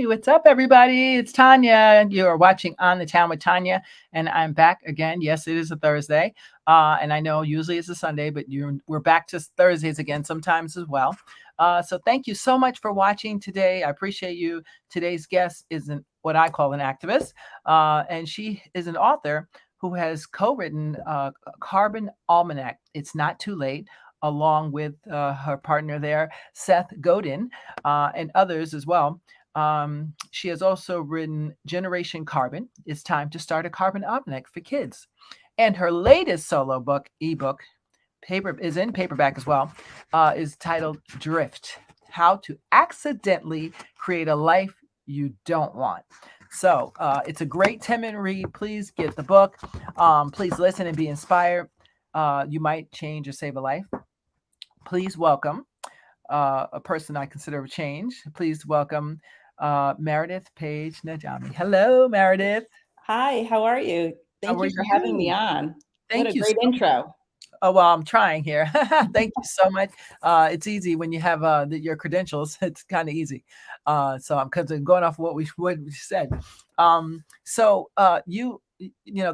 Hey, what's up, everybody? It's Tanya. You are watching On the Town with Tanya, and I'm back again. Yes, it is a Thursday, and I know usually it's a Sunday, but we're back to Thursdays again sometimes as well. So thank you so much for watching today. I appreciate you. Today's guest is what I call an activist, and she is an author who has co-written Carbon Almanac. It's Not Too Late, along with her partner there, Seth Godin, and others as well. She has also written Generation Carbon. It's time to start a carbon almanac for kids. And her latest solo book, ebook, paper is in paperback as well, is titled Drift: How to Accidentally Create a Life You Don't Want. So it's a great 10-minute read. Please get the book. Please listen and be inspired. You might change or save a life. Please welcome a person I consider a change. Please welcome Meredith Page Nejame. Hello, Meredith. Hi, how are you? How Thank are you for having me you? on. What Thank a you great so much. intro. Oh, well, I'm trying here. Thank you so much. It's easy when you have your credentials. It's kind of easy. So I'm because going off what we said.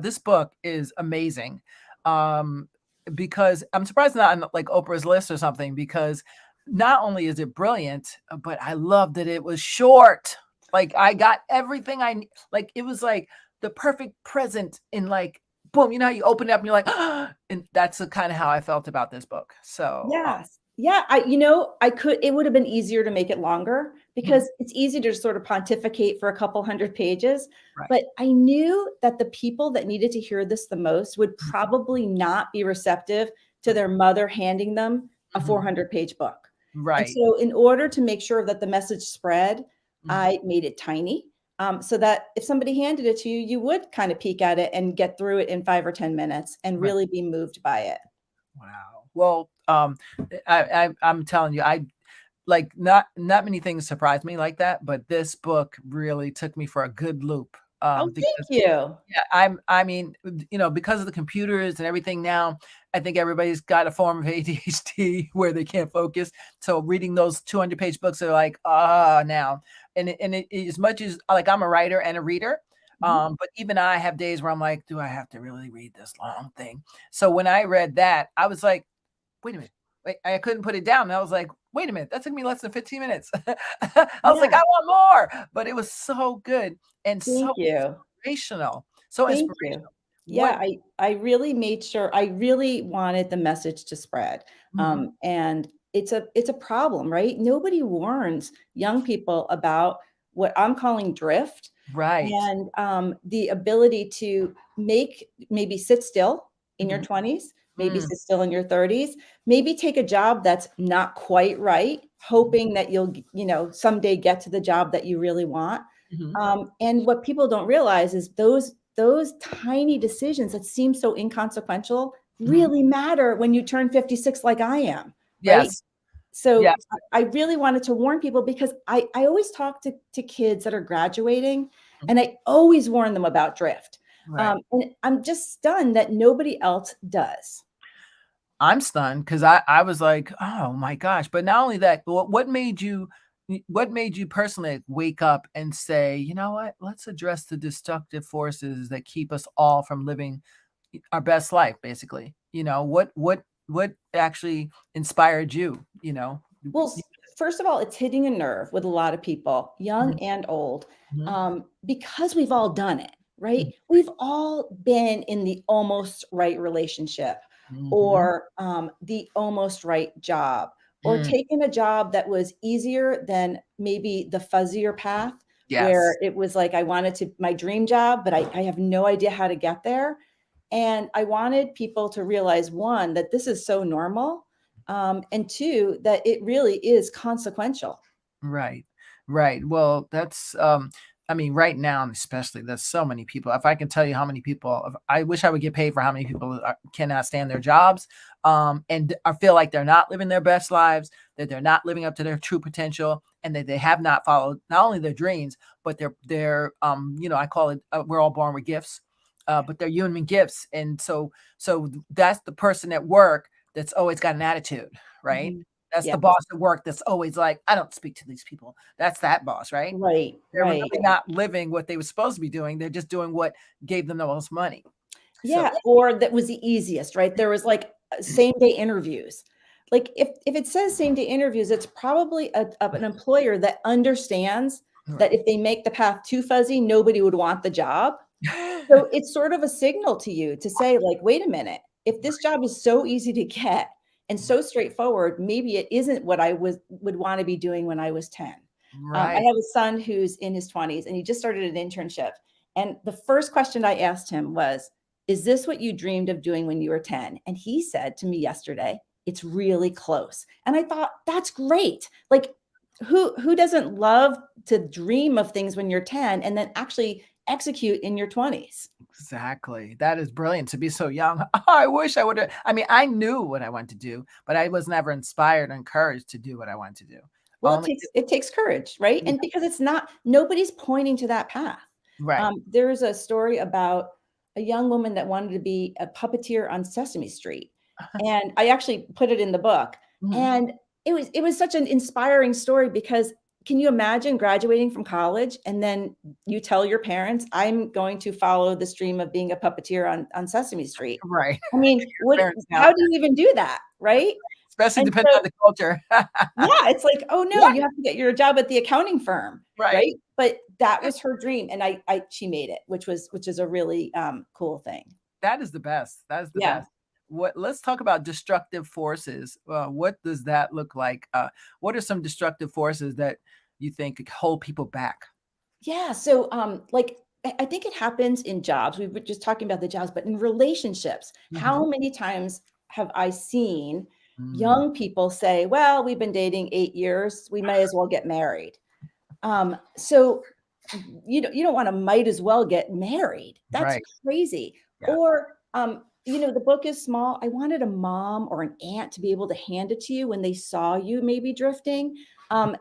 This book is amazing. Um, because I'm surprised not on like Oprah's list or something. Because not only is it brilliant, but I love that it was short. Like I got everything like. It was like the perfect present in like boom, you know how you open it up and you're like, and that's the kind of how I felt about this book. So, Yes. Yeah, it would have been easier to make it longer mhm, because it's easy to just sort of pontificate for a couple hundred pages. right. But I knew that the people that needed to hear this the most would Mhm, probably not be receptive to right. their mother handing them a Mhm, 400-page book. And right. so, in order to make sure that the message spread, Mhm, I made it tiny, so that if somebody handed it to you, you would kind of peek at it and get through it in 5 or 10 minutes and right. really be moved by it. Wow. Well, I'm telling you, I like not many things surprised me like that, but this book really took me for a good loop. Oh, thank Because you. yeah, I mean, because of the computers and everything now, I think everybody's got a form of ADHD where they can't focus. So reading those 200-page books are like, now. As much as like I'm a writer and a reader, Mhm. but even I have days where I'm like, do I have to really read this long thing? So when I read that, I was like, wait a minute. Wait, I couldn't put it down. And I was like, wait a minute, that took me less than 15 minutes. I was like, I Yeah, want more. But it was so good and so thank you. inspirational. So Thank you. inspirational. What Yeah, I really made sure I really wanted the message to spread. mhm, And it's a problem, right? Nobody warns young people about what I'm calling drift right. and the ability to maybe sit still in your Mhm, 20s, maybe mm, sit still in your 30s, maybe take a job that's not quite right, mhm, hoping that you'll someday get to the job that you really want. mhm, And what people don't realize is those tiny decisions that seem so inconsequential mhm. really matter when you turn 56 like I am, right? Yes. So Yes. I really wanted to warn people because I always talk to kids that are graduating Mhm, and I always warn them about drift. right. And I'm just stunned that nobody else does. I'm stunned because I was like, "Oh my gosh." But not only that, but what made you personally wake up and say, "You know what? Let's address the destructive forces that keep us all from living our best life," basically. What actually inspired you, you know? Well, first of all, it's hitting a nerve with a lot of people, young Mhm, and old, mhm, because we've all done it, right? mhm, We've all been in the almost right relationship mhm, or the almost right job or mm. taken a job that was easier than maybe the fuzzier path where Yes. it was like I wanted to my dream job, but I have no idea how to get there. And I wanted people to realize one, that this is so normal, and two, that it really is consequential. Right. Right. Well, that's I mean, right now, especially, there's so many people. If I can tell you how many people, I wish I would get paid for how many people cannot stand their jobs, and I feel like they're not living their best lives, that they're not living up to their true potential, and that they have not followed not only their dreams, but I call it, we're all born with gifts, but they're human gifts, and so that's the person at work that's always got an attitude, right? That's the Yes. boss at work that's always like, I don't speak to these people. That's that boss, right? Right. They're Right. really not living what they were supposed to be doing. They're just doing what gave them the most money. So Yeah, or that was the easiest, right? There was like same day interviews. Like if it says same day interviews, it's probably of an employer that understands that right. if they make the path too fuzzy, nobody would want the job. So it's sort of a signal to you to say, like, wait a minute, if this job is so easy to get and so straightforward, maybe it isn't what I would want to be doing when I was 10. I Right. have a son who's in his 20s and he just started an internship. And the first question I asked him was, is this what you dreamed of doing when you were 10? And he said to me yesterday, it's really close. And I thought, that's great. Like, who doesn't love to dream of things when you're 10 and then actually execute in your 20s? Exactly. That is brilliant to be so young. I wish I would have. I mean, I knew what I wanted to do, but I was never inspired or encouraged to do what I wanted to do. Well, Only, it takes courage, right? yeah, And because it's not nobody's pointing to that path. right. There's a story about a young woman that wanted to be a puppeteer on Sesame Street, and I actually put it in the book. Mhm. And it was such an inspiring story because can you imagine graduating from college and then you tell your parents, "I'm going to follow this dream of being a puppeteer on Sesame Street." Right. I mean, what Parents now, how do you even do that, right? especially And depending so on the culture. yeah, it's like, "Oh, no, Yeah, you have to get your job at the accounting firm," right. right? But that was her dream, and I she made it, which is a really, cool thing. That is the best. That is the Yeah. best. What let's talk about destructive forces. What does that look like? What are some destructive forces that you think could hold people back? Yeah, so, like, I think it happens in jobs, we were just talking about the jobs, but in relationships, Mhm. how many times have I seen Mm, young people say, "Well, we've been dating 8 years, we may as well get married." So you don't wanna might as well get married. That's right. crazy. Yeah. Or, the book is small. I wanted a mom or an aunt to be able to hand it to you when they saw you maybe drifting.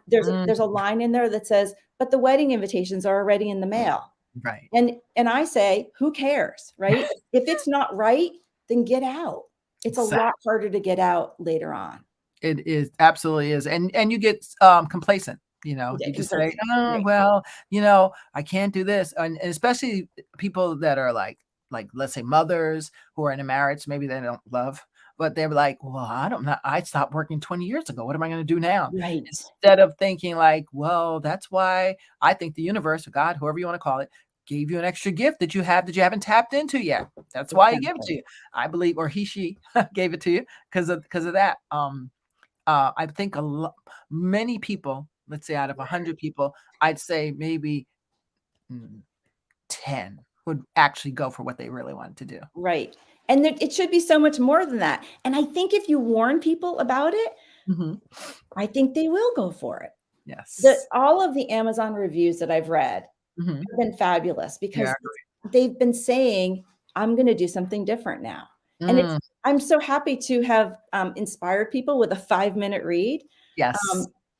There's Mm, a line in there that says, "But the wedding invitations are already in the mail." right. And I say, "Who cares?" Right? If it's not right, then get out. It's a lot harder to get out later on. It is absolutely is, and you get, complacent, Yeah, you just say, complacent. "Oh, Right. well, I can't do this," and especially people that are let's say, mothers who are in a marriage, maybe they don't love, but they're like, "Well, I don't know, I stopped working 20 years ago, what am I gonna do now?" Right. Instead of thinking like, "Well, that's why I think the universe or God, whoever you wanna call it, gave you an extra gift that you haven't tapped into yet. That's why he gave it to Exactly. you." I believe or he, she gave it to you because of that, I think many people, let's say out of 100 people, I'd say maybe mm, 10 would actually go for what they really wanted to do. Right. And it should be so much more than that. And I think if you warn people about it, Mhm. I think they will go for it. Yes. All of the Amazon reviews that I've read Mhm. have been fabulous Yeah. because they've been saying, "I'm gonna do something different now." And Mm, I'm so happy to have, inspired people with a 5-minute read. yes.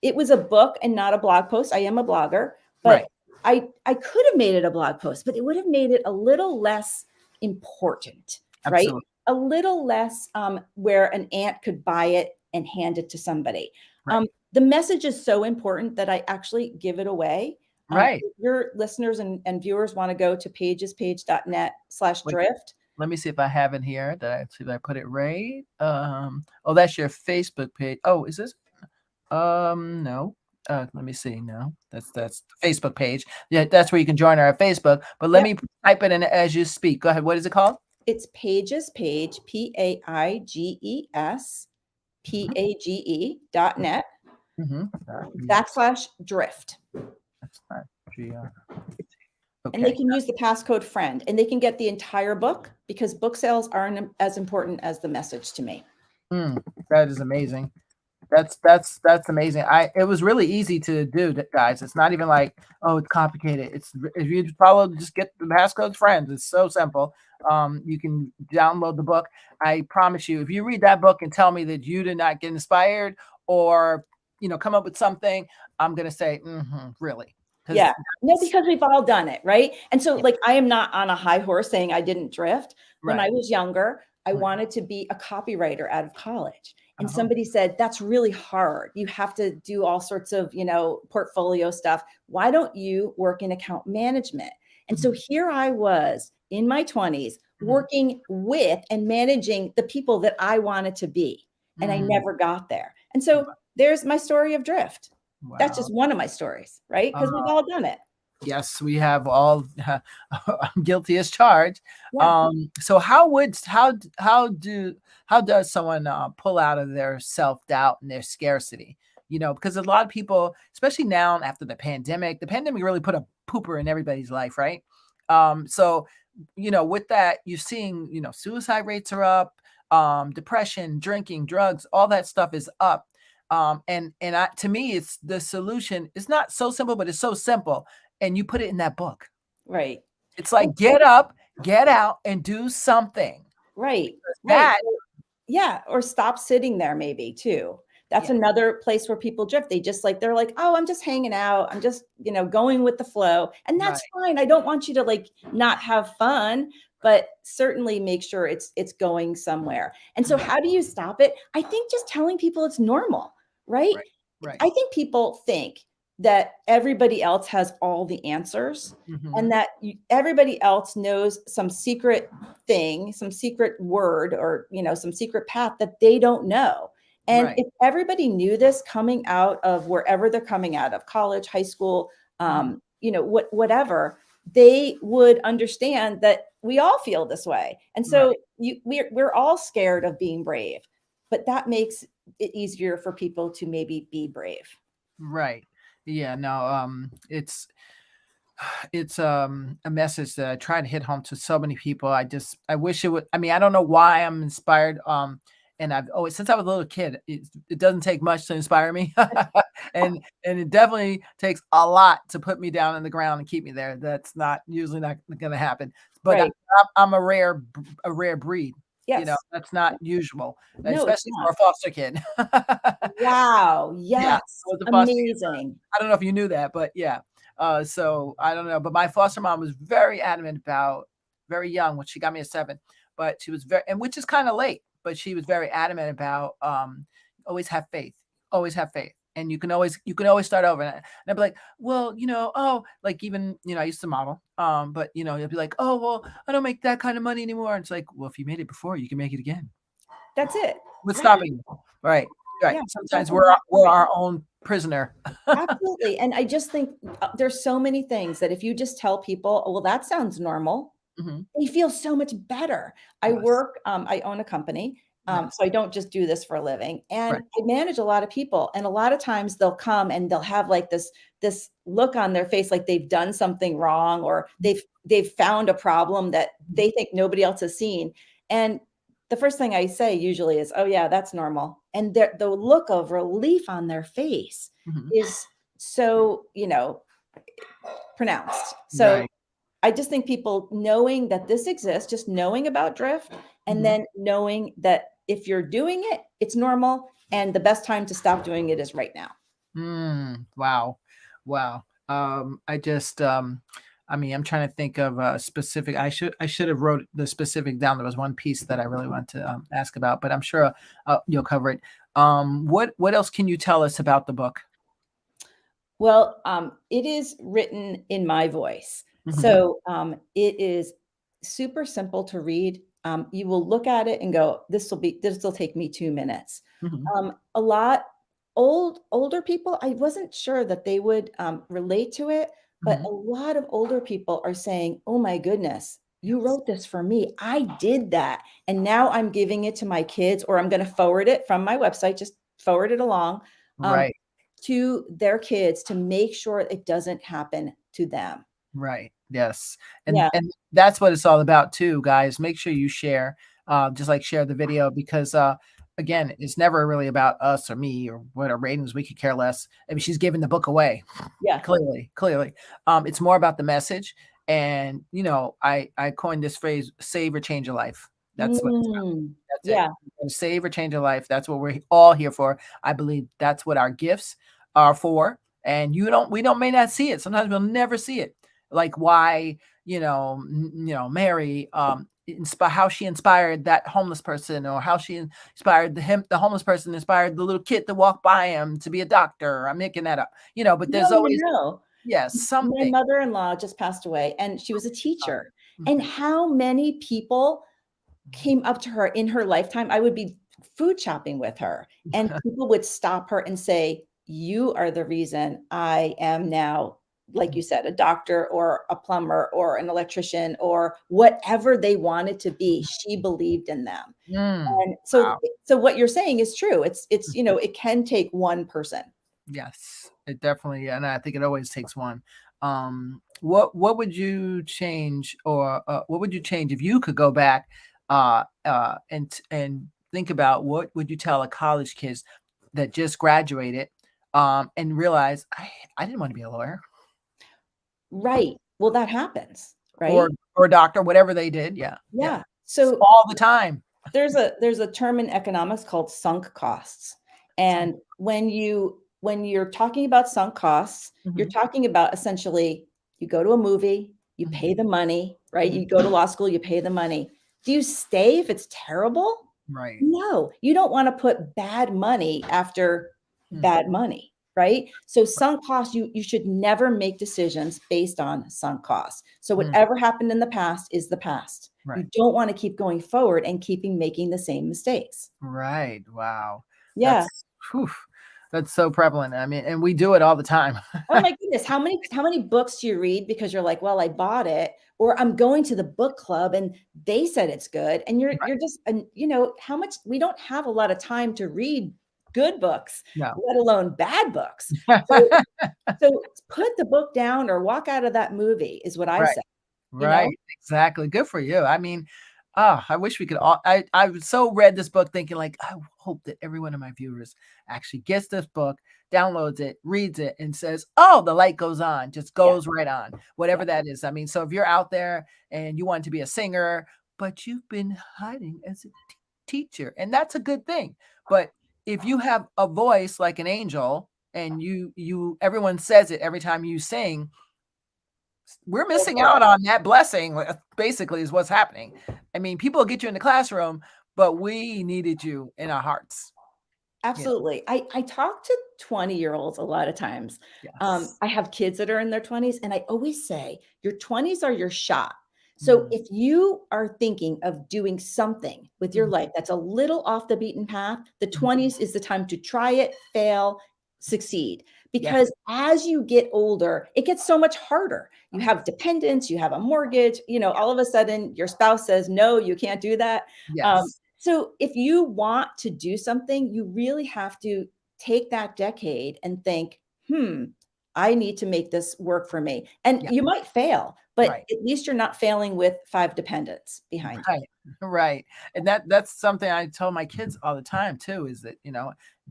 It was a book and not a blog post. I am a blogger, but Right. I could have made it a blog post, but it would have made it a little less important, right? Absolutely. A little less, where an aunt could buy it and hand it to somebody. Right. The message is so important that I actually give it away. Right. If your listeners and viewers wanna go to Wait, pagespage.net/drift. let me see if I have it here. Did I put it right? Oh, that's your Facebook page. Oh, is this? No. Let me see. No, that's the Facebook page. Yeah, that's where you can join our Facebook. But let Yep, me type it in as you speak. Go ahead. What is it called? it's Paiges, Mhm. PAGE.net Mhm. Yes, /drift. that's not And they okay. can use the passcode friend and they can get the entire book because book sales aren't as important as the message to me. That is amazing. That's amazing. It was really easy to do, guys. It's not even like, oh, it's complicated. If you follow, just get the passcode friends. It's so simple. You can download the book. I promise you, if you read that book and tell me that you did not get inspired or come up with something, I'm gonna say, really, Yeah. because No, because we've all done it, right? And so, yeah, like, I am not on a high horse saying I didn't drift. When I right, was younger, I right, wanted to be a copywriter out of college. And Oh. somebody said, that's really hard. You have to do all sorts of, portfolio stuff. Why don't you work in account management? And so Mhm. here I was in my 20s Mhm. working with and managing the people that I wanted to be. And I Mm. never got there. And so there's my story of drift. That's Wow. just one of my stories, right? Because we've all done it. Yes, we have all. I'm guilty as charged. Yeah. So how does someone pull out of their self doubt and their scarcity? Because a lot of people, especially now after the pandemic really put a pooper in everybody's life, right? So with that, you're seeing suicide rates are up, depression, drinking, drugs, all that stuff is up. To me, it's the solution. It's not so simple, but it's so simple, and you put it in that book. Right. It's like, get up, get out, and do something. Right. Because Right. that Yeah. Or stop sitting there, maybe too. That's yeah, another place where people drift. They're like, oh, I'm just hanging out. I'm just, going with the flow. And right, that's fine. I don't want you to like not have fun, but certainly make sure it's going somewhere. And so right, how do you stop it? I think just telling people it's normal, right? right, right. I think people think that everybody else has all the answers and Mhm. that everybody else knows some secret thing, some secret word, or some secret path that they don't know. And Right. if everybody knew this coming out of wherever they're coming out of, college, high school, Mhm. whatever, they would understand that we all feel this way. And so Right, we're all scared of being brave, but that makes it easier for people to maybe be brave. right. Yeah, no, it's a message that I try to hit home to so many people. I wish it would. I mean, I don't know why I'm inspired. And I've always, since I was a little kid, it doesn't take much to inspire me, and it definitely takes a lot to put me down on the ground and keep me there. That's not usually not going to happen. But Right. I'm a rare breed. Yes. That's not usual, No, it's especially not. for a foster kid. Wow. Yeah, I Yes. was a foster kid. Amazing. I don't know if you knew that, but yeah. So I don't know, but my foster mom was very adamant about very young when she got me at 7, but she was very, and which is kind of late, but she was very adamant about always have faith, always have faith. And you can always start over. And I'd be like, well, oh, like even, I used to model. But you'd be like, oh, well, I don't make that kind of money anymore. And it's like, well, if you made it before, you can make it again. That's it. What's Right. stopping you? Right. Right. Yeah. Sometimes That's we're exactly right. our own prisoner. Absolutely. And I just think there's so many things that if you just tell people, oh, well, that sounds normal, Mhm. they feel so much better. Yes. I own a company. Yes. So I don't just do this for a living. And Right. I manage a lot of people. And a lot of times they'll come and they'll have like this look on their face like they've done something wrong, or they've found a problem that Mhm. they think nobody else has seen. And the first thing I say usually is, oh yeah, that's normal. And the look of relief on their face Mhm. is so, pronounced. So Right. I just think people knowing that this exists, just knowing about drift, and Mhm. then knowing that if you're doing it, it's normal. And the best time to stop doing it is right now. Wow. Wow. I mean, I'm trying to think of a specific. I should have wrote the specific down. There was one piece that I really wanted to ask about, but I'm sure you'll cover it. What else can you tell us about the book? Well, it is written in my voice. Mhm. So it is super simple to read. You will look at it and go, this will take me 2 minutes. Mhm. A lot older people, I wasn't sure that they would relate to it, but a Mhm. lot of older people are saying, oh my goodness, you Yes. wrote this for me. I did that. And now I'm giving it to my kids, or I'm going to forward it from my website, just forward it along. Um, Right. to their kids to make sure it doesn't happen to them. Right. Yes. And Yeah, and that's what it's all about too, guys. Make sure you share, just like share the video because again, it's never really about us or me or what our ratings. We could care less. I mean, she's giving the book away. yeah. Clearly, clearly. It's more about the message. And I coined this phrase, save or change a life. That's what it's about. That's it. Yeah, You're gonna save or change a life. That's what we're all here for. I believe that's what our gifts are for. And we don't may not see it. Sometimes we'll never see it. Like why, Mary, how she inspired that homeless person, or how she inspired the homeless person inspired the little kid to walk by him to be a doctor. I'm making that up, but No, there's no, always, no. yes, My something. mother-in-law just passed away, and she was a teacher. And Okay. how many people came up to her in her lifetime? I would be food shopping with her, and people would stop her and say, "You are the reason I am now," like you said, a doctor or a plumber or an electrician or whatever they wanted to be. She believed in them. Mm, And so wow. so what you're saying is true. It's, it can take one person. Yes, it definitely, and I think it always takes one. What would you change, or what would you change if you could go back, and think about what would you tell a college kids that just graduated, and realize I didn't want to be a lawyer Right. Well, that happens, or right? or a doctor, whatever they did. Yeah, yeah, Yeah. it's So all the time. there's a term in economics called sunk costs. So, And when you're talking about sunk costs, you're mhm, talking about essentially you go to a movie, you mhm, pay the money, right? mhm, You go to law school, you pay the money. Do you stay if it's terrible? right. No, you don't want to put bad money after Mm, bad money, right? So sunk costs, you should never make decisions based on sunk costs. So mm, whatever happened in the past is the past. You right. don't want to keep going forward and keeping making the same mistakes. Right. Wow. Yeah. That's whew, that's so prevalent. I mean, and we do it all the time. Oh my goodness, how many books do you read because you're like, "Well, I bought it," or "I'm going to the book club and they said it's good," and you're Right. just and how much we don't have a lot of time to read good books, No. let alone bad books. So so put the book down or walk out of that movie is what I Right. say, you know? Right. Exactly. Good for you. I mean, I wish we could all I so read this book thinking like, I hope that every one of my viewers actually gets this book, downloads it, reads it, and says, "Oh, the light goes on," just Yeah, goes right on, yeah, whatever that is. I mean, so if you're out there and you want to be a singer, but you've been hiding as a teacher, and that's a good thing. But if you have a voice like an angel and you everyone says it every time you sing, we're go missing for it. out on that blessing, basically is what's happening. I mean, people get you in the classroom, but we needed you in our hearts, you know? Absolutely. I talk to 20-year-olds a lot of times. Yes. I have kids that are in their 20s, and I always say, your 20s are your shot. So Mm, if you are thinking of doing something with your mhm, life that's a little off the beaten path, the mhm. 20s is the time to try it, fail, succeed. Yes. Because as you get older, it gets so much harder. You have dependents, you have a mortgage, Yeah. all of a sudden your spouse says, no, you can't do that. Um, Yes. so if you want to do something, you really have to take that decade and think, I need to make this work for me. And Yeah. you might fail, but Right. at least you're not failing with 5 dependents behind you. Right. Right. And that's something I tell my kids all the time too, is that,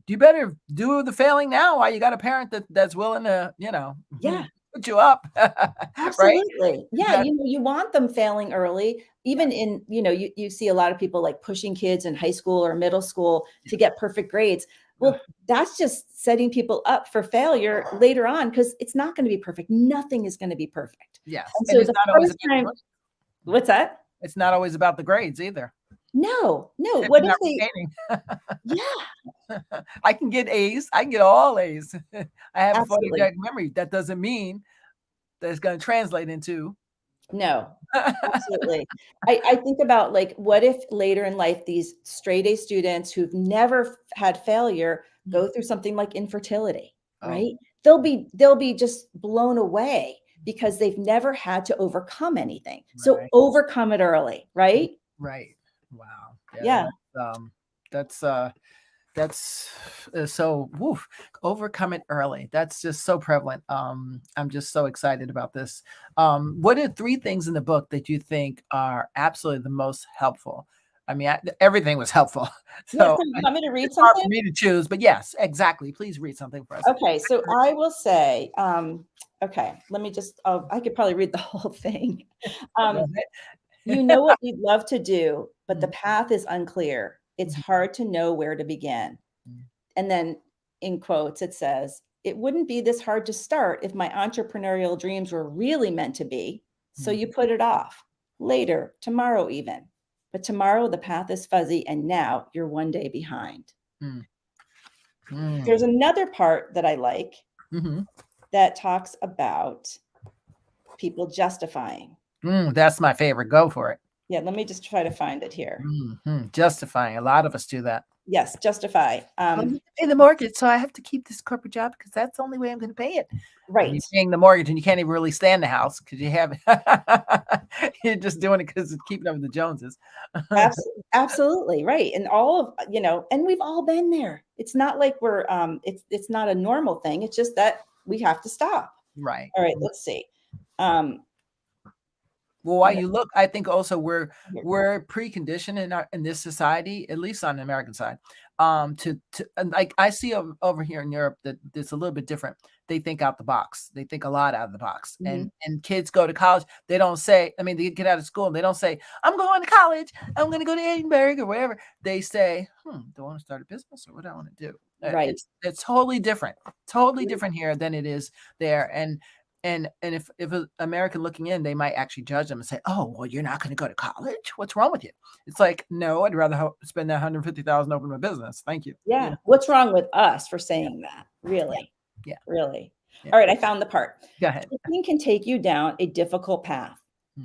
you better do the failing now while you got a parent that's willing to, Yeah, put you up. Right? absolutely. Yeah, That you want them failing early. Even yes. in, you see a lot of people like pushing kids in high school or middle school to Yes. get perfect grades. Well, that's just setting people up for failure later on because it's not going to be perfect. Nothing is going to be perfect. Yes. And And so it's the not always first about the time, grades. what's that? It's not always about the grades either. No, no. If What you're if not they, retaining. yeah, I can get A's. I can get all A's. I have a absolutely. photographic memory. That doesn't mean that it's gonna translate into No, absolutely. I think about like, what if later in life, these straight A students who've never had failure Mm. go through something like infertility, Oh, right? They'll be just blown away because they've never had to overcome anything. So right, overcome it early, right? right. Wow. Yeah, Yeah. that's, uh that's, so woof, overcome it early. That's just so prevalent. I'm just so excited about this. What are 3 things in the book that you think are absolutely the most helpful? I mean, everything was helpful, Yeah. so So you want me to read it's hard something? for me to choose, but yes, exactly. Please read something for us. Okay, so I will say, okay, let me just, oh, I could probably read the whole thing. Go Um, ahead. you know what you'd love to do, but the Mm, path is unclear. It's mhm, hard to know where to begin. mm, And then in quotes, it says, it wouldn't be this hard to start if my entrepreneurial dreams were really meant to be. So mm. you put it off. later, tomorrow even. But tomorrow the path is fuzzy and now you're one day behind. Mm. There's another part that I like that talks about people justifying. That's my favorite. Go for it. Yeah, let me just try to find it here. Justifying. A lot of us do that. Yes, justify. I need to pay the mortgage, so I have to keep this corporate job because that's the only way I'm going to pay it. Right. And you're paying the mortgage, and you can't even really stand the house because you have you're just doing it because it's keeping up with the Joneses. Absolutely right. And all of, and we've all been there. It's not like we're it's not a normal thing. It's just that we have to stop. Right. All right, let's see. Well, while you look, I think also we're preconditioned in this society, at least on the American side, to and like I see over here in Europe that it's a little bit different. They think out the box. They think a lot out of the box. And kids go to college. They don't say, I mean, they get out of school and they don't say, I'm going to college. I'm going to go to Edinburgh or wherever. They say, do I want to start a business or what do I want to do? Right. It's totally different here than it is there. And if an American looking in, they might actually judge them and say, "Oh, well, you're not going to go to college. What's wrong with you?" It's like, no, I'd rather spend that $150,000 open my business. Thank you. Yeah. What's wrong with us for saying that? Really? Yeah. Really. Yeah. All right. I found the part. Go ahead. Teaching can take you down a difficult path.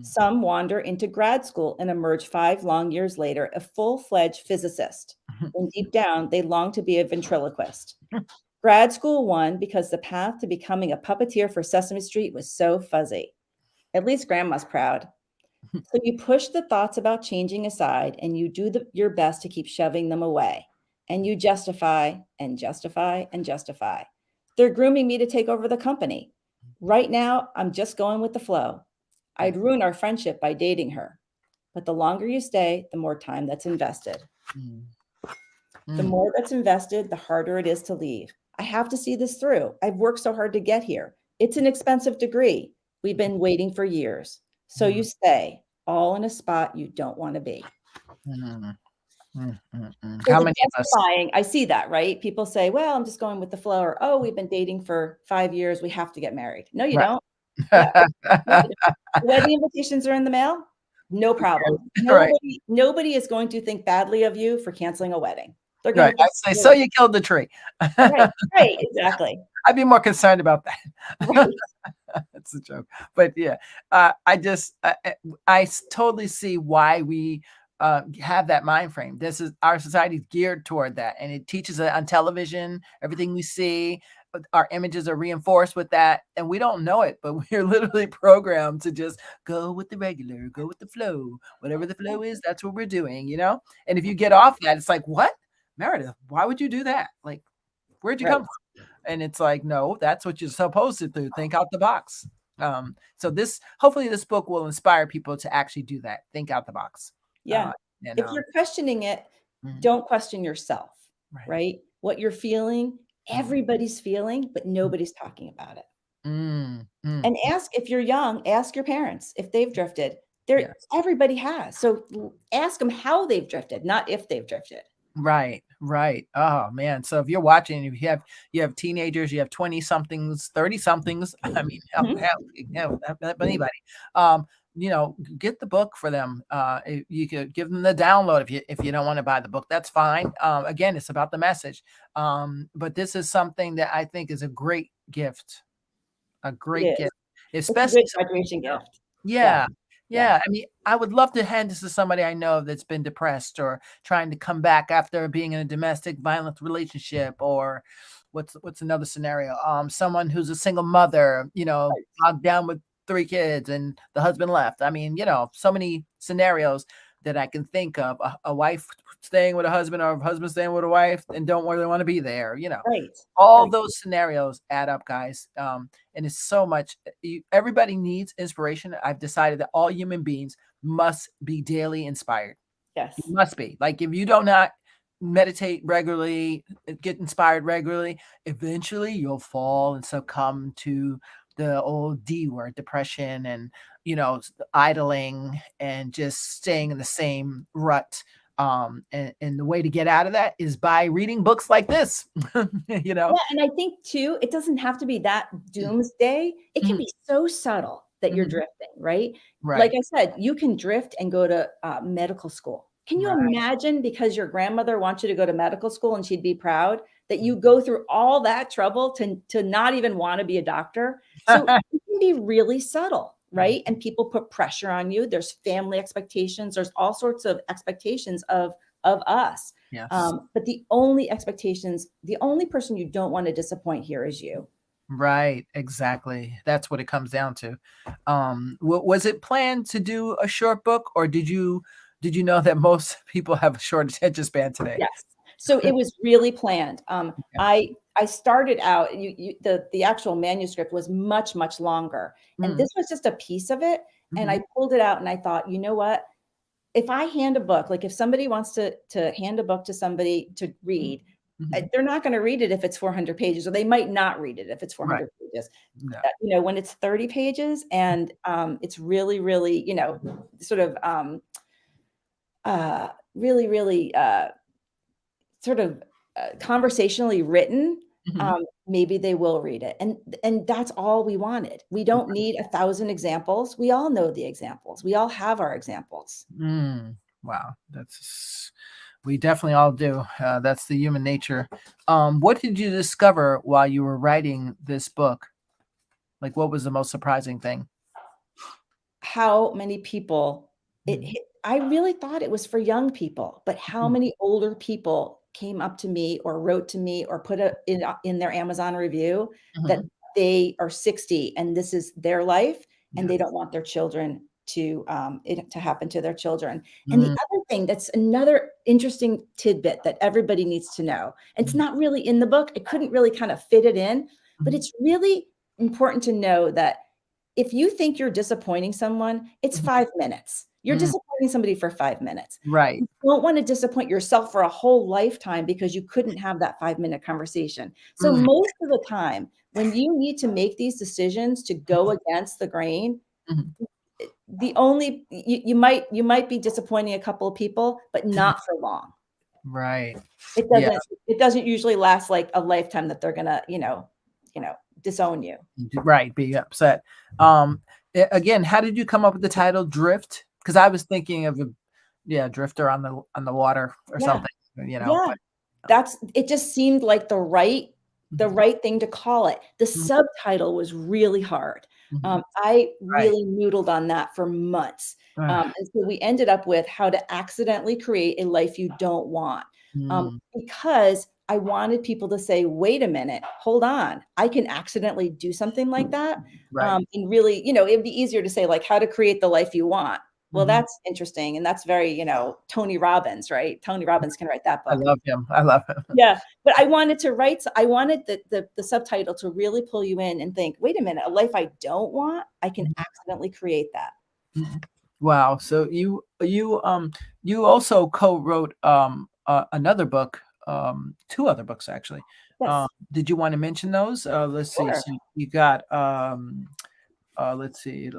Some wander into grad school and emerge 5 long years later, a full-fledged physicist. And deep down, they long to be a ventriloquist. Grad school won because the path to becoming a puppeteer for Sesame Street was so fuzzy. At least Grandma's proud. So you push the thoughts about changing aside and you do your best to keep shoving them away. And you justify and justify and justify. They're grooming me to take over the company. Right now, I'm just going with the flow. I'd ruin our friendship by dating her. But the longer you stay, the more time that's invested. The more that's invested, the harder it is to leave. I have to see this through. I've worked so hard to get here. It's an expensive degree. We've been waiting for years. So you stay all in a spot you don't want to be. How many of us? I see that, right? People say, well, I'm just going with the flow, or, oh, we've been dating for 5 years. We have to get married. No, you don't. Yeah. Wedding invitations are in the mail. No problem. Nobody is going to think badly of you for canceling a wedding. They're going to say, so you killed the tree. Right, exactly. I'd be more concerned about that. Right. That's a joke. But yeah, I totally see why we have that mind frame. This is our society is geared toward that. And it teaches it on television, everything we see. Our images are reinforced with that, and we don't know it, but we're literally programmed to just go with the regular, go with the flow. Whatever the flow is, that's what we're doing, And if you get off that, it's like, what? Meredith, why would you do that? Like, where'd you come from? And it's like, no, that's what you're supposed to do. Think out the box. So hopefully this book will inspire people to actually do that. Think out the box. Yeah. If you're questioning it, don't question yourself, right? What you're feeling, everybody's feeling, but nobody's talking about it. And if you're young, ask your parents if they've drifted. Everybody has. So ask them how they've drifted, not if they've drifted. Right. Oh man. So if you're watching, if you have teenagers, you have 20 somethings, 30 somethings, I mean, anybody, get the book for them. You could give them the download if you don't want to buy the book, that's fine. Again, it's about the message. But this is something that I think is a great gift, gift, especially it's a great graduation gift. Yeah. I mean, I would love to hand this to somebody I know that's been depressed or trying to come back after being in a domestic violence relationship, or what's another scenario? Someone who's a single mother, locked down with 3 kids and the husband left. I mean, so many scenarios that I can think of. A wife staying with a husband, or a husband staying with a wife and don't really want to be there, All those scenarios add up, guys. And it's so much. Everybody needs inspiration. I've decided that all human beings must be daily inspired. Yes. You must be. Like, if you do not meditate regularly, get inspired regularly, eventually you'll fall and succumb to the old D word, depression, and idling and just staying in the same rut. And the way to get out of that is by reading books like this. Yeah, and I think too, it doesn't have to be that doomsday. It can be so subtle. that you're Mhm. drifting, right? Like Right. I said, you can drift and go to medical school. Can you Right. imagine, because your grandmother wants you to go to medical school and she'd be proud, that you go through all that trouble to not even want to be a doctor? So it can be really subtle, right? And people put pressure on you. There's family expectations. There's all sorts of expectations of us. Yes. But the only expectations, the only person you don't want to disappoint here is you. Right, exactly. That's what it comes down to. Was it planned to do a short book, or did you know that most people have a short attention span today? Yes. So it was really planned. Yeah. I started out, the actual manuscript was much, much longer. And Mm, this was just a piece of it. And mhm, I pulled it out and I thought, you know what? If I hand a book, like if somebody wants to hand a book to somebody to mhm, read, mhm. they're not going to read it if it's 400 pages, or they might not read it if it's Right. 400 pages. Yeah. When it's 30 pages and it's really, really, sort of really, really sort of conversationally written, Mhm. maybe they will read it. And that's all we wanted. We don't need 1,000 examples. We all know the examples. We all have our examples. Mm, wow, we definitely all do. That's the human nature. What did you discover while you were writing this book? Like, what was the most surprising thing? How many people it Mhm, hit, I really thought it was for young people, but how mhm, many older people came up to me or wrote to me or put in their Amazon review that mhm. they are 60 and this is their life and they Yes. don't want their children it to happen to their children. And the Mm, other thing, that's another interesting tidbit that everybody needs to know. It's mhm, not really in the book. I couldn't really kind of fit it in, but mhm, it's really important to know that if you think you're disappointing someone, it's mhm, 5 minutes. You're mm. disappointing somebody for 5 minutes. Right. You don't wanna disappoint yourself for a whole lifetime because you couldn't have that 5-minute conversation. So Mm, most of the time, when you need to make these decisions to go against the grain, mhm, the only you might be disappointing a couple of people, but mhm. not for long. Right. It Yeah. doesn't it doesn't usually last like a lifetime that they're gonna, disown you. Right, be upset. Again, how did you come up with the title Drift? Because I was thinking of a yeah, drifter on the water or Yeah. something, Yeah. but That's it, just seemed like the mhm, right thing to call it. The mhm, subtitle was really hard. mhm. I Right. really noodled on that for months. Ah, And so we ended up with How to Accidentally Create a Life You Don't Want. mm, Because I wanted people to say, wait a minute, hold on. I can accidentally do something like that. right. And really, it'd be easier to say, like, how to create the life you want. Well, Mhm. that's interesting. And that's very, Tony Robbins, right? Tony Robbins can write that I book. love him. I love him. Yeah, but I wanted the subtitle to really pull you in and think, "Wait a minute, a life I don't want, I can accidentally create that." Mhm. Wow. So you also co-wrote another book, two other books actually. Yes, Did you want to mention those? Let's see. sure. So you got let's see.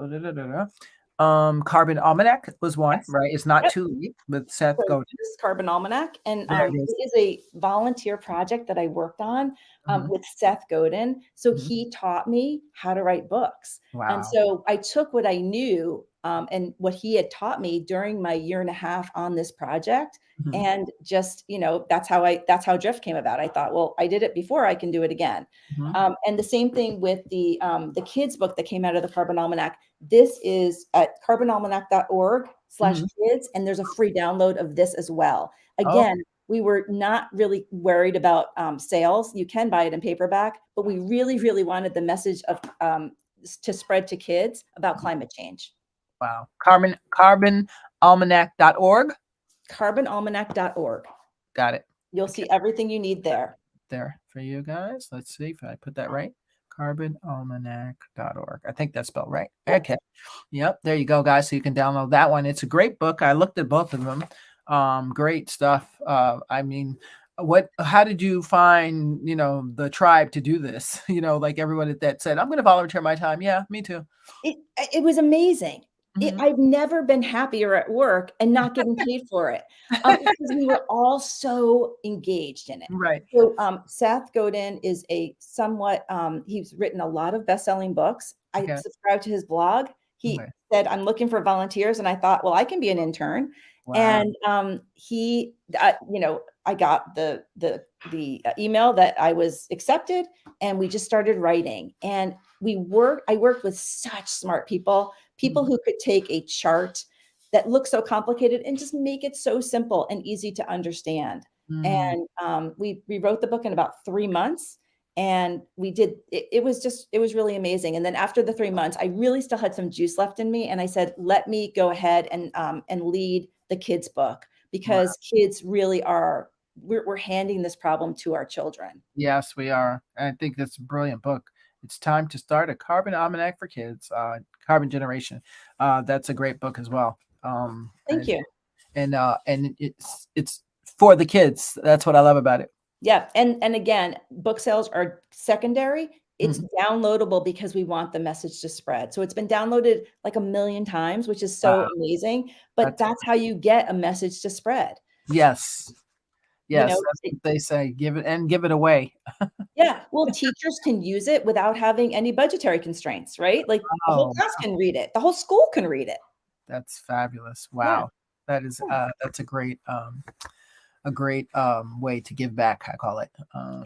Carbon Almanac was one, Yes. right? It's not Yep. too late with Seth So Godin. this is Carbon Almanac, and There it it is. is a volunteer project that I worked on Mhm, with Seth Godin. So mhm. he taught me how to write books, and Wow. so I took what I knew and what he had taught me during my year and a half on this project, Mhm, and just that's how Drift came about. I thought, well, I did it before, I can do it again. mhm, And the same thing with the kids book that came out of the Carbon Almanac. This is at mhm. carbonalmanac.org/kids, and there's a free download of this as well. Oh, Again, we were not really worried about sales. You can buy it in paperback, but we really, really wanted the message of to spread to kids about climate change. wow. Carbonalmanac.org. Carbonalmanac.org. Got it. You'll Okay. see everything you need there. There for you guys. Let's see if I put that right. Carbonalmanac.org. I think that's spelled right. Yep. Okay. Yep. There you go, guys. So you can download that one. It's a great book. I looked at both of them. Great stuff. I mean, how did you find, the tribe to do this? Like everyone that said, I'm going to volunteer my time. Yeah, me too. It was amazing. Mhm. I've never been happier at work and not getting paid for it, because we were all so engaged in it. Right. So, Seth Godin is a somewhat, he's written a lot of best-selling books. I Okay. subscribe to his blog. He Okay. said, "I'm looking for volunteers," and I thought, "Well, I can be an intern." Wow. And, I got the email that I was accepted, and we just started writing. And I worked with such smart people Mhm. who could take a chart that looks so complicated and just make it so simple and easy to understand. Mm. And we wrote the book in about 3 months, and we did it. It was really amazing. And then after the 3 months, I really still had some juice left in me, and I said, "Let me go ahead and lead the kids book, Wow. because kids really are we're handing this problem to our children." Yes, we are. I think that's a brilliant book. It's time to start a carbon almanac for kids. Carbon generation. That's a great book as well. Thank you. And it's for the kids. That's what I love about it. Yeah, and again, book sales are secondary. It's Mhm. downloadable because we want the message to spread. So it's been downloaded like a million times, which is Wow. so amazing, but That's that's how you get a message to spread. yes. You Yes, know, that's what they say. Give it away. yeah, well, teachers can use it without having any budgetary constraints, right? Like the whole Oh, class can read it. The whole school can read it. that's fabulous. Yeah, Wow. yeah, That's a great way to give back, I call it.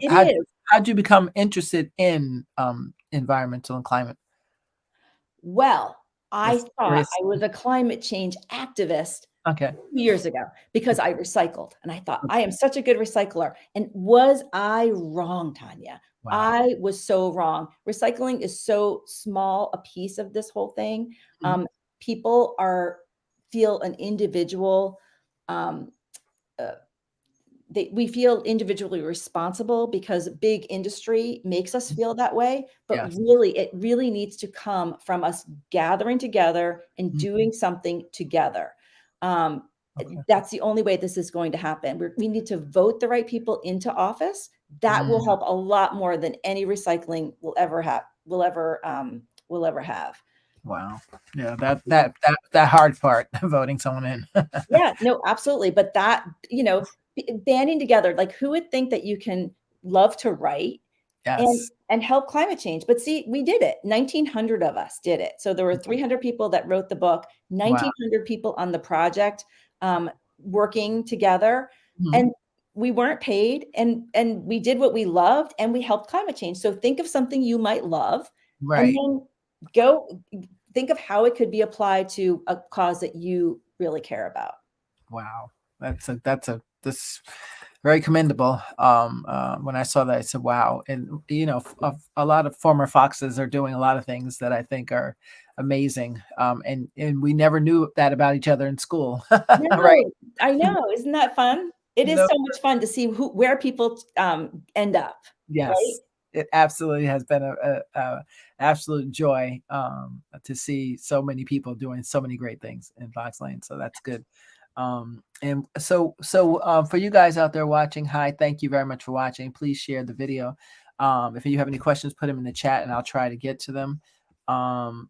it is. How'd you become interested in environmental and climate? Well, I Just thought curious. I was a climate change activist Okay. years ago because I recycled, and I thought, "I am such a good recycler." And was I wrong, Tanya? Wow. I was so wrong. Recycling is so small a piece of this whole thing. Mhm. People are feel an individual, um, uh, we feel individually responsible because big industry makes us feel that way, but Yes. really, it really needs to come from us gathering together and Mhm. doing something together. Um, Okay. that's the only way this is going to happen. We need to vote the right people into office. That will Mm. help a lot more than any recycling will ever have. Wow. Yeah, that hard part, voting someone in. Yeah, no, absolutely. But that, banding together, like who would think that you can love to write Yes. and help climate change? But see, we did it. 1,900 of us did it. So there were 300 people that wrote the book, Wow. 1,900 people on the project, working together, Mhm. and we weren't paid, and we did what we loved, and we helped climate change. So think of something you might love, and Right. then go think of how it could be applied to a cause that you really care about. Wow. That's very commendable. When I saw that, I said, "Wow!" And a lot of former foxes are doing a lot of things that I think are amazing. And we never knew that about each other in school, right? No, I know, isn't that fun? It is No. so much fun to see where people, end up, right? Yes, it absolutely has been a absolute joy to see so many people doing so many great things in Fox Lane. So that's good. And for you guys out there watching, hi, thank you very much for watching. Please share the video. If you have any questions, put them in the chat and I'll try to get to them.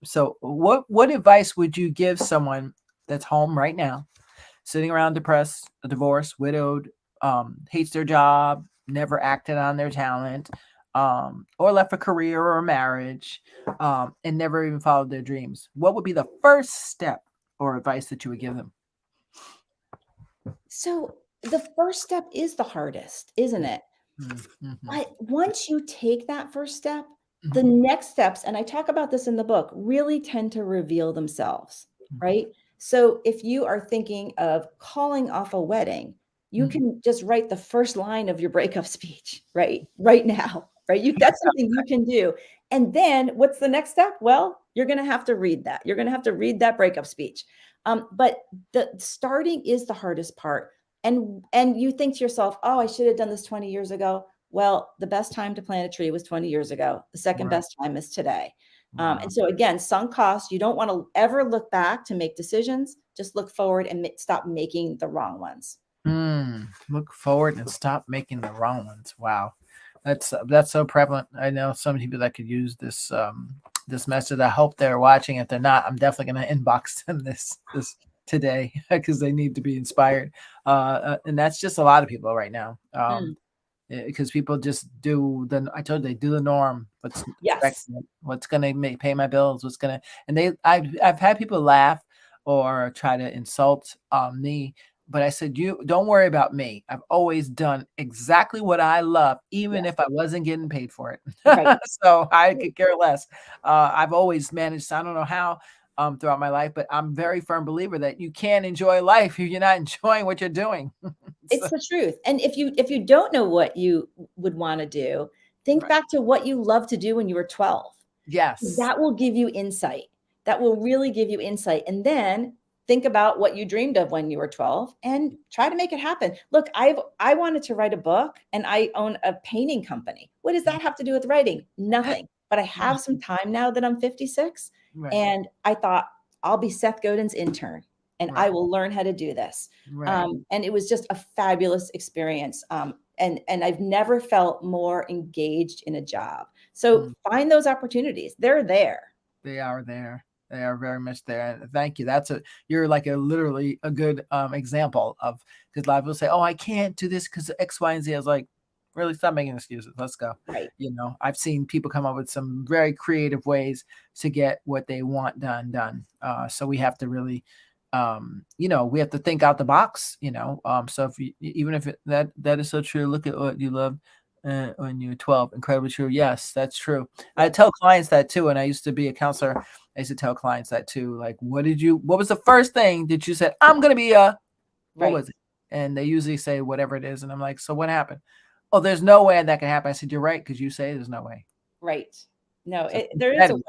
So what advice would you give someone that's home right now, sitting around depressed, divorced, widowed, hates their job, never acted on their talent, or left a career or a marriage, and never even followed their dreams? What would be the first step or advice that you would give them? So, the first step is the hardest, isn't it? Mm-hmm. But once you take that first step, the Hmm. next steps, and I talk about this in the book, really tend to reveal themselves, right? So if you are thinking of calling off a wedding, you Hmm. can just write the first line of your breakup speech, right? Right now, right? That's something you can do. And then what's the next step? Well, you're going to have to read that. You're going to have to read that breakup speech. But the starting is the hardest part. And you think to yourself, oh, I should have done this 20 years ago. Well, the best time to plant a tree was 20 years ago. The second Right. best time is today. Wow. And so again, sunk costs, you don't want to ever look back to make decisions. Just look forward and stop making the wrong ones. Look forward and stop making the wrong ones. Wow, that's so prevalent. I know some people that could use this message. I hope they're watching. If they're not, I'm definitely going to inbox them this today because they need to be inspired. And that's just a lot of people right now. Mm, Because people just do I told you they do the norm. What's yes. expected, what's gonna pay my bills, what's gonna, and I've had people laugh or try to insult me, but I said, you don't worry about me. I've always done exactly what I love, even Yes. if I wasn't getting paid for Right. it. So I could care less. I've always managed. I don't know how. Throughout my life, but I'm very firm believer that you can't enjoy life if you're not enjoying what you're doing. It's So, the truth. And if you don't know what you would want to do, think right. back to what you loved to do when you were 12. Yes. That will give you insight. That will really give you insight. And then think about what you dreamed of when you were 12 and try to make it happen. Look, I wanted to write a book and I own a painting company. What does that have to do with writing? Nothing. But I have some time now that I'm 56 Right. and I thought I'll be Seth Godin's intern and I Right. will learn how to do this. Right. And it was just a fabulous experience. And I've never felt more engaged in a job. So Mm. find those opportunities. They're there. They are there. They are very much there. And thank you. You're like literally a good example of, because a lot of people say, "Oh, I can't do this because X, Y, and Z." I was like, really, stop making excuses. Let's go. Right. I've seen people come up with some very creative ways to get what they want done. So we have to really, we have to think out the box. So if you, even if that is so true, look at what you love when you're 12. Incredibly true. Yes, that's true. I Yes. tell clients that too, and I used to be a counselor. I used to tell clients that too. Like, what was the first thing that you said? I'm gonna be what Right. was it? And they usually say whatever it is, and I'm like, so what happened? Oh, there's no way that can happen. I said, you're right, because you say there's no way. Right. No, So there is that a way.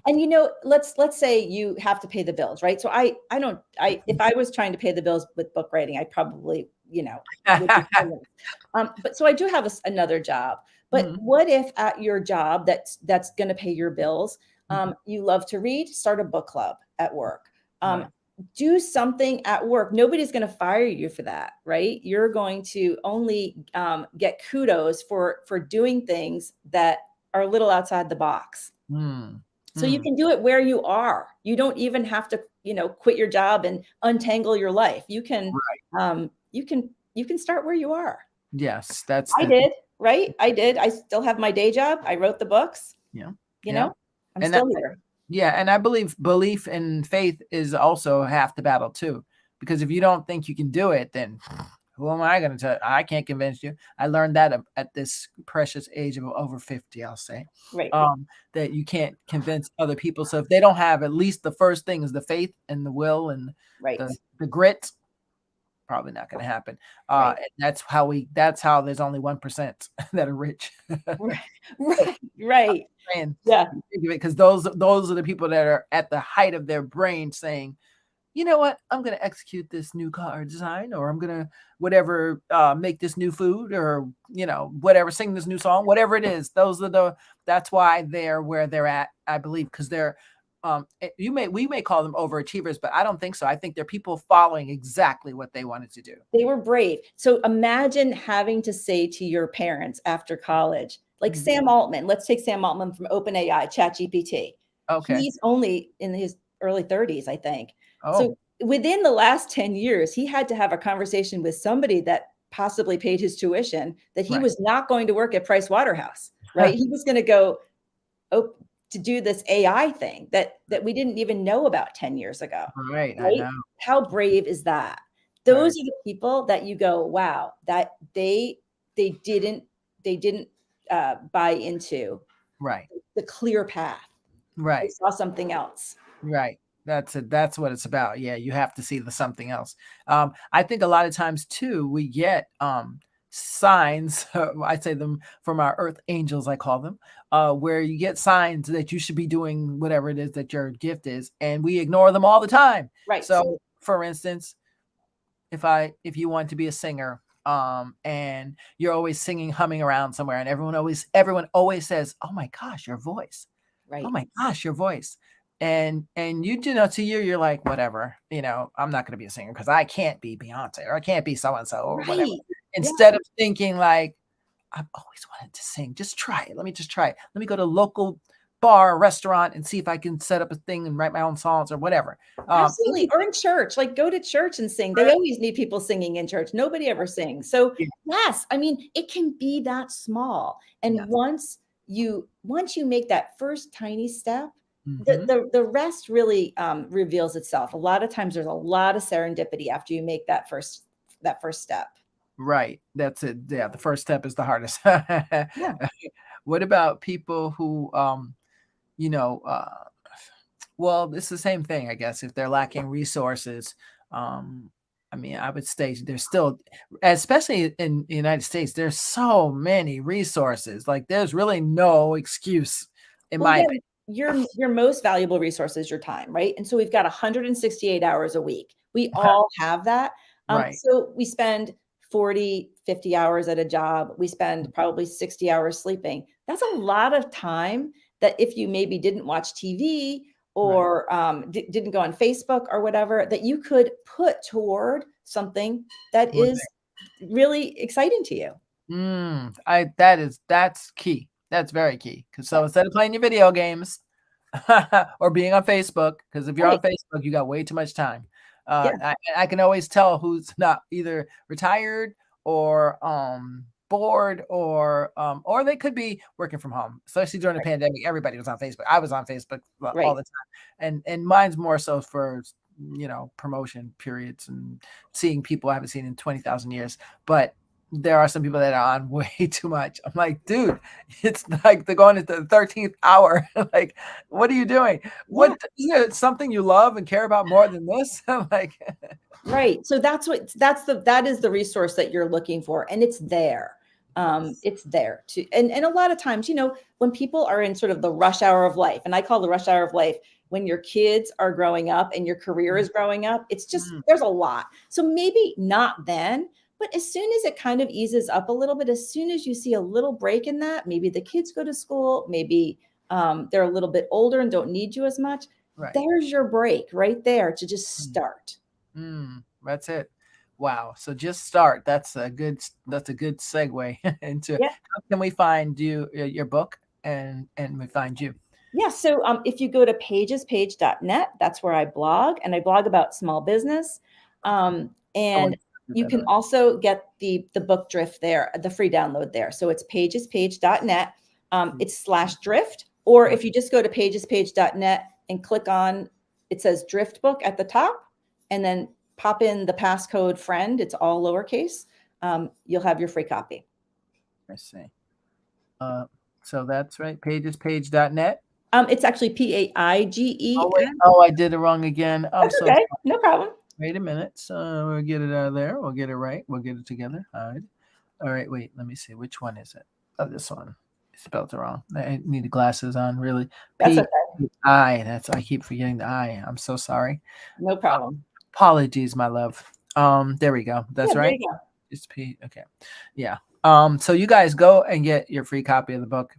And let's say you have to pay the bills, right? So I don't I if I was trying to pay the bills with book writing, I probably, would be homeless. But so I do have another job. But Mhm, what if at your job that's going to pay your bills, mhm. you love to read, start a book club at work. Um, Right. do something at work. Nobody's going to fire you for that, right? You're going to only get kudos for doing things that are a little outside the box. Mm, So you mm. can do it where you are. You don't even have to, quit your job and untangle your life. You can start where you are. Yes, that's I the did, right? I did. I still have my day job. I wrote the books, yeah, you yeah, know, I'm and still here. yeah, and I believe belief and faith is also half the battle too. Because if you don't think you can do it, then who am I going to tell? I can't convince you. I learned that at this precious age of over 50, I'll say, Right, that you can't convince other people. So if they don't have at least the first thing is the faith and the will and right, the grit, probably not going to happen. right, And that's how there's only 1% that are rich. right, right, right. And Yeah, because those are the people that are at the height of their brain saying, you know what, I'm going to execute this new car design, or I'm going to whatever, make this new food, or whatever, sing this new song, whatever it is. That's why they're where they're at, I believe, because they're we may call them overachievers, but I don't think so. I think they're people following exactly what they wanted to do. they were brave. So imagine having to say to your parents after college, like Mhm. Sam Altman, let's take Sam Altman from OpenAI, ChatGPT. Okay. He's only in his early 30s, I think. Oh, So within the last 10 years, he had to have a conversation with somebody that possibly paid his tuition that he right. was not going to work at Price Waterhouse, right? He was going to go oh, to do this AI thing that we didn't even know about 10 years ago, Right, I right? know. How brave is that? Those Right, are the people that you go, wow, that they didn't they didn't buy into right, the clear path. They right, saw something else. right. That's it. That's what it's about. Yeah, you have to see the something else. I think a lot of times too, we get signs. I say them from our earth angels, I call them, where you get signs that you should be doing whatever it is that your gift is, and we ignore them all the time. Right. So, for instance, if you want to be a singer, and you're always singing, humming around somewhere, and everyone always says, "Oh my gosh, your voice! Oh Right. my gosh, your voice!" And to you, you're like, whatever, I'm not going to be a singer because I can't be Beyonce, or I can't be so and so, or whatever. Right. Yeah. Instead of thinking like, I've always wanted to sing. Just try it. Let me just try it. Let me go to local bar or restaurant and see if I can set up a thing and write my own songs or whatever. Absolutely. Or in church, like go to church and sing. They always need people singing in church. Nobody ever sings. So Yeah. yes, I mean, it can be that small. And Yes. once you make that first tiny step, Mhm. the rest really reveals itself. A lot of times there's a lot of serendipity after you make that first step. Right. That's it. Yeah, the first step is the hardest. Yeah. What about people who, you know, well, it's the same thing, I guess, if they're lacking resources. Um, I mean, I would say there's still, especially in the United States, there's so many resources. Like, there's really no excuse, in Well, my again, opinion. your most valuable resource is your time, right? And so we've got 168 hours a week. We all have that. Right. So we spend 40, 50 hours at a job. We spend probably 60 hours sleeping. That's a lot of time that if you maybe didn't watch TV Right. or didn't go on Facebook or whatever, that you could put toward something that Right. is really exciting to you. That's key. That's very key. Because Yeah. so instead of playing your video games or being on Facebook, because if you're on Right. Facebook, you got way too much time. Yeah. I can always tell who's not either retired or bored or they could be working from home. Especially during the Right. pandemic, everybody was on Facebook. I was on Facebook all Right. the time, and mine's more so for promotion periods and seeing people I haven't seen in 20,000 years. But there are some people that are on way too much. I'm like, dude, it's like they're going into the 13th hour. Like, what are you doing? Yeah. What isn't it something you love and care about more than this? I'm like, Right. So that is the resource that you're looking for, and it's there. yes. It's there to, and a lot of times, when people are in sort of the rush hour of life, and I call the rush hour of life when your kids are growing up and your career is growing up, it's just Mm, there's a lot. So maybe not then, but as soon as it kind of eases up a little bit, as soon as you see a little break in that, maybe the kids go to school, maybe they're a little bit older and don't need you as much. right. There's your break right there to just Mm, start. that's it. Wow. So just start. That's a good segue into Yeah. how can we find your book and we find you. Yeah. So if you go to pagespage.net, that's where I blog, and I blog about small business. Oh, I And did you that can already. also get the book drift there, the free download there. So it's pagespage.net. It's slash drift. Or if you just go to pagespage.net and click on, it says drift book at the top, and then pop in the passcode friend, it's all lowercase. You'll have your free copy. I see. Uh, so that's right. Pagespage.net. It's actually Oh wait. PAIGEN. Oh, I did it wrong again. I'm That's so okay. No problem. Wait a minute. So we'll get it out of there. We'll get it right. We'll get it together. Hide. All right. Wait. Let me see. Which one is it? Oh, this one. I spelled it wrong. I need the glasses on. Really. That's P okay. I. I keep forgetting the I. I'm so sorry. No problem. Apologies, my love. There we go. Yeah, That's there right. you go. It's P. Okay. Yeah. So you guys go and get your free copy of the book.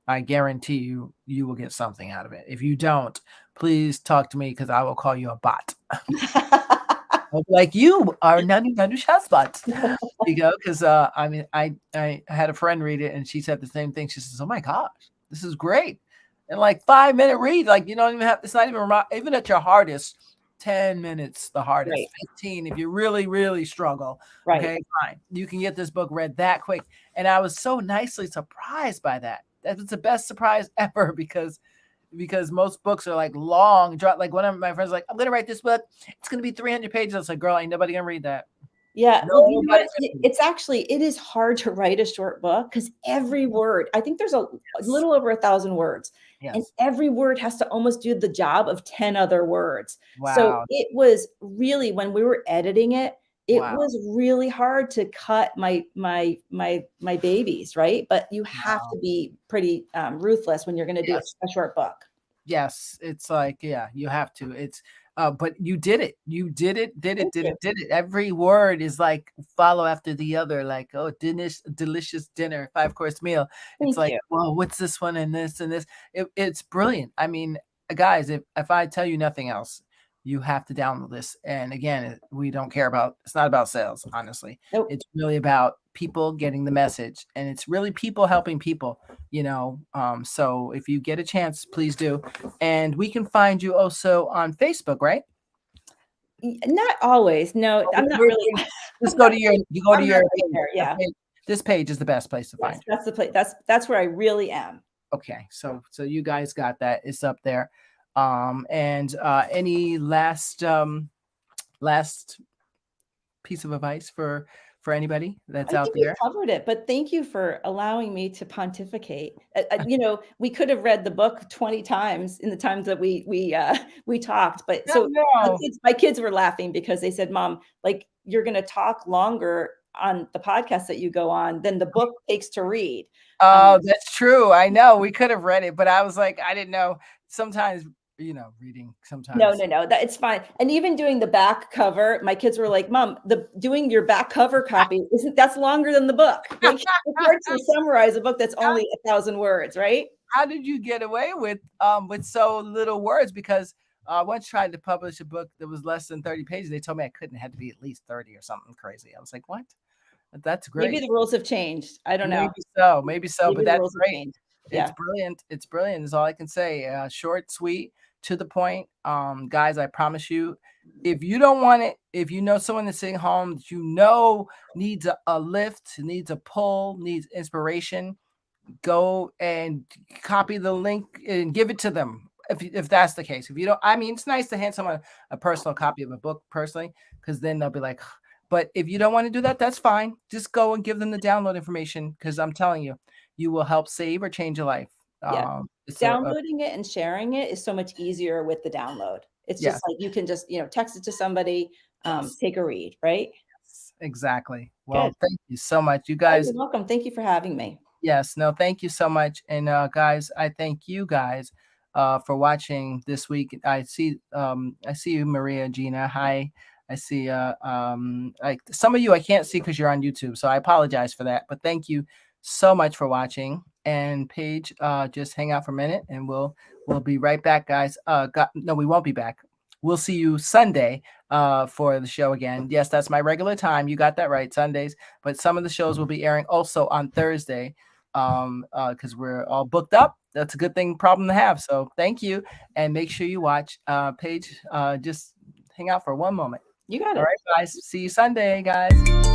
I guarantee you will get something out of it. If you don't, please talk to me because I will call you a bot. I'll be like, you are nanu spots. Because I mean, I had a friend read it and she said the same thing. She says, "Oh my gosh, this is great!" And like 5 minute read, like you don't even have. It's not even even at your hardest. 10 minutes, the hardest. Right, 15, if you really really struggle. right. Okay, fine. You can get this book read that quick. And I was so nicely surprised by that. That was the best surprise ever because most books are like long. Like one of my friends was like, I'm gonna write this book. It's gonna be 300 pages. I was like, girl, ain't nobody gonna read that. Yeah, well, you know what? Nobody's gonna read It is hard to write a short book because every it. word, I think there's a Yes. little over 1,000 words, and Yes. every word has to almost do the job of 10 other words. So Wow. it was really, when we were editing it, it Wow. was really hard to cut my babies, right? But you have Wow. to be pretty ruthless when you're going to do Yes. a short book. Yes. It's like, yeah, you have to. But you did it. You did it, did it, Thank did you. it, did it. Every word is like follow after the other, like, oh, delicious dinner, 5 course meal. It's Thank like, you. well, what's this one and this and this? It's brilliant. I mean, guys, if I tell you nothing else, you have to download this. And again, we don't care about it's not about sales, honestly. Nope. It's really about people getting the message, and it's really people helping people, so if you get a chance, please do. And we can find you also on Facebook, right? Not always. No, Oh, I'm not really. just I'm go not to your really, you go to I'm not your right page. there. The Yeah. page- This page is the best place to Yes, find you. that's the place. That's where I really am. Okay, so you guys got that. It's up there. And any last piece of advice for anybody that's I out think we there? covered it, but thank you for allowing me to pontificate. We could have read the book 20 times in the times that we talked, but No, so no. my kids were laughing because they said, "Mom, like you're going to talk longer on the podcast that you go on than the book takes to read." Oh, Um, that's true. I know we could have read it, but I was like, I didn't know. Sometimes, reading No, sometimes. no, no, that it's fine. And even doing the back cover, my kids were like, "Mom, the doing your back cover copy isn't that's longer than the book." Like it's hard to summarize a book that's only 1,000 words, right? How did you get away with so little words? Because I once tried to publish a book that was less than 30 pages. They told me I couldn't, it had to be at least 30 or something crazy. I was like, what? That's Maybe great. the rules have changed. I don't know. Maybe so, but Maybe the that's rules have great. changed. It's Yeah. brilliant. It's brilliant is all I can say. Short, sweet, to the point. Guys, I promise you, if you don't want it, if you know someone that's sitting home that needs a lift, needs a pull, needs inspiration, go and copy the link and give it to them. If that's the case, if you don't, I mean, it's nice to hand someone a personal copy of a book personally, because then they'll be like, but if you don't want to do that, that's fine. Just go and give them the download information, because I'm telling you, you will help save or change a life. Yeah. It's a Downloading it and sharing it is so much easier with the download. It's yeah, just like you can just, text it to somebody, yes, take a read, right? exactly. Good. Well, thank you so much, you Oh, guys. you're welcome. Thank you for having me. Yes, no, thank you so much. And guys, I thank you guys for watching this week. I see you, Maria Gina. Hi. I see like some of you I can't see because you're on YouTube, so I apologize for that. But thank you so much for watching. And Paige, just hang out for a minute and we'll be right back, guys. No, we won't be back. We'll see you Sunday for the show again. Yes, that's my regular time. You got that right, Sundays. But some of the shows will be airing also on Thursday, because we're all booked up. That's a good problem to have. So thank you, and make sure you watch. Paige, just hang out for one moment. You got All it. right, guys. See you Sunday, guys.